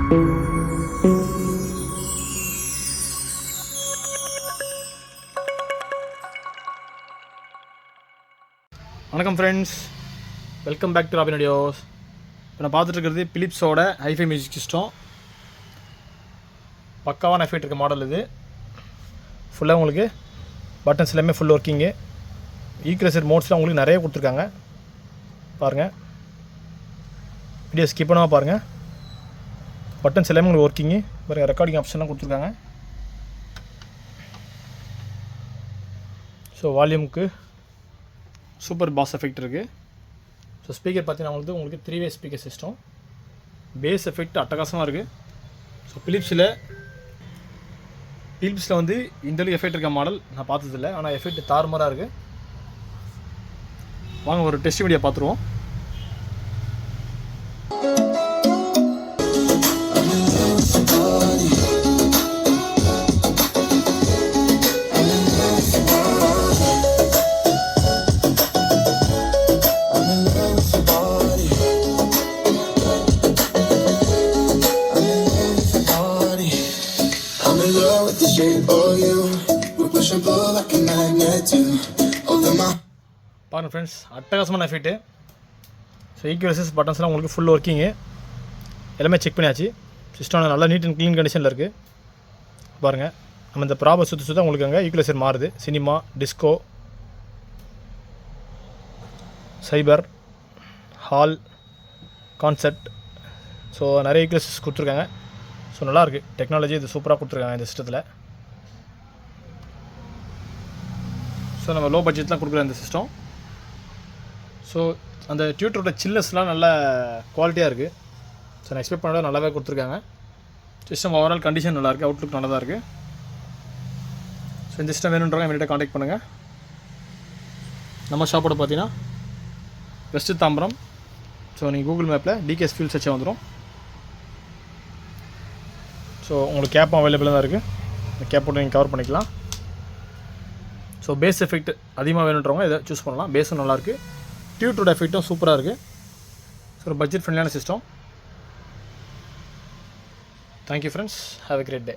வணக்கம் friends, welcome back to Robin audios. இப்போ நான் பார்த்துட்டு இருக்கிறது பிலிப்ஸோட ஹைஃபை மியூசிக் சிஸ்டம். பக்காவான எஃபெக்ட் இருக்க மாடல் இது. ஃபுல்லாக உங்களுக்கு பட்டன்ஸ் எல்லாமே ஃபுல் ஒர்க்கிங்கு. ஈக்ரேசர் மோட்ஸ்லாம் உங்களுக்கு நிறைய கொடுத்துருக்காங்க. பாருங்கள், வீடியோ ஸ்கிப் பண்ணாமல் பாருங்கள். பட்டன்ஸ் எல்லாமே உங்களுக்கு ஒர்க்கிங்கு. பாருங்கள், ரெக்கார்டிங் ஆப்ஷன்லாம் கொடுத்துருக்காங்க. ஸோ வால்யூமுக்கு சூப்பர் பாஸ் எஃபெக்ட் இருக்குது. ஸோ ஸ்பீக்கர் பார்த்தீங்கன்னா உங்களுக்கு 3 வே ஸ்பீக்கர் சிஸ்டம். பேஸ் எஃபெக்ட் அட்டகாசமாக இருக்குது. ஸோ பிலிப்ஸில் வந்து இந்தளவு எஃபெக்ட் இருக்க மாடல் நான் பார்த்ததில்லை. ஆனால் எஃபெக்ட் தாறுமாறாக இருக்குது. வாங்க ஒரு டெஸ்ட் வீடியோ பார்த்துருவோம். பாருங்கள் ஃப்ரெண்ட்ஸ், அட்டகாசமான எஃபெக்ட்டு. ஸோ ஈக்வலைசஸ் பட்டன்ஸ்லாம் உங்களுக்கு ஃபுல் ஒர்க்கிங்கு. எல்லாமே செக் பண்ணியாச்சு. சிஸ்டம் நல்லா நீட் அண்ட் க்ளீன் கண்டிஷனில் இருக்குது. பாருங்கள், நம்ம இந்த ப்ராப்பர் சுற்ற உங்களுக்கு அங்கே ஈக்வலைசர் மாறுது. சினிமா, டிஸ்கோ, சைபர், ஹால், கான்செப்ட். ஸோ நிறைய ஈக்வலைசஸ் கொடுத்துருக்காங்க. ஸோ நல்லாயிருக்கு. டெக்னாலஜி இது சூப்பராக கொடுத்துருக்காங்க இந்த சிஸ்டத்தில். ஸோ நம்ம லோ பட்ஜெட்லாம் கொடுக்குற இந்த சிஸ்டம். ஸோ அந்த டியூட்டரோட சில்னஸ்லாம் நல்ல குவாலிட்டியாக இருக்குது. ஸோ நான் எக்ஸ்பெக்ட் பண்ணால் நல்லாவே கொடுத்துருக்காங்க. சிஸ்டம் ஓவரால் கண்டிஷன் நல்லாயிருக்கு. அவுட்லுக் நல்லா தான் இருக்குது. ஸோ இந்த சிஸ்டம் வேணுன்றவங்க என்கிட்ட காண்டாக்ட் பண்ணுங்கள். நம்ம ஷாப்போட பார்த்தீங்கன்னா வெஸ்ட் தாம்பரம். ஸோ நீங்கள் கூகுள் மேப்பில் டிகேஎஸ் ஃபியூல் சர்ச்சே வந்துடும். ஸோ உங்களுக்கு கேப்பும் அவைலபிளாக தான் இருக்குது. இந்த கேப்போட நீங்கள் கவர் பண்ணிக்கலாம். ஸோ பேஸ் எஃபெக்ட் அதிகமாக வேணுன்றவங்க இதை சூஸ் பண்ணலாம். பேஸும் நல்லாயிருக்கு. டியூட்டரோட எஃபெக்ட்டும் சூப்பராக இருக்குது. ஸோ ஒரு பட்ஜெட் ஃப்ரெண்ட்லியான system. Thank you friends, have a great day.